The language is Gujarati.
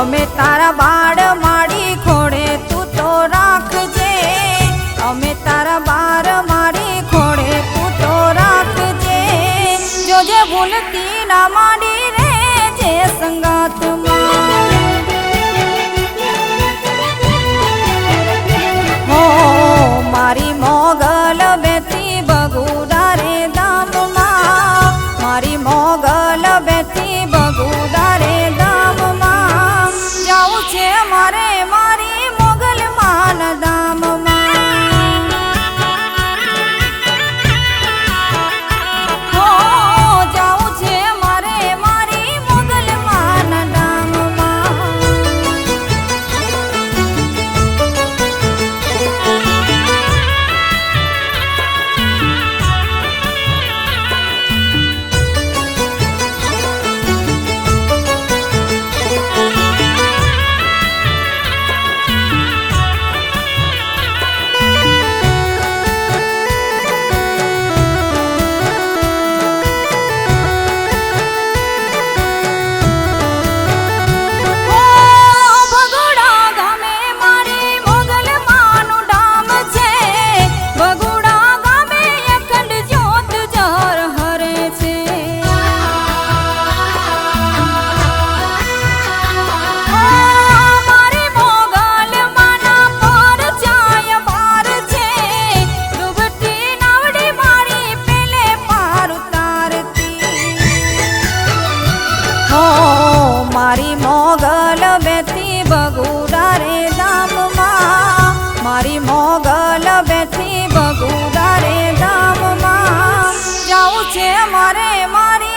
અમે તારા બાળ માડી ખોડે તું તો રાખજે, અમે તારા બાર માડી ખોડે તું તો રાખજે, જોજે ભૂલતી ના માડી રે જે સંગાતમાં હો મારી મોગલ બેથી બગુડા રે દામમાં, મારી મોગલ બેથી બગુડા રે દામમાં જાવું છે મારે મારી મોગલ માન દામમાં હો જાવું છે મારે મારી મોગલ માન દામમાં મારી મોગલ બેથી બગુડા રે દામમાં, મારી મોગલ બેથી બગુડા રે દામમાં જાવું છે મારે મારી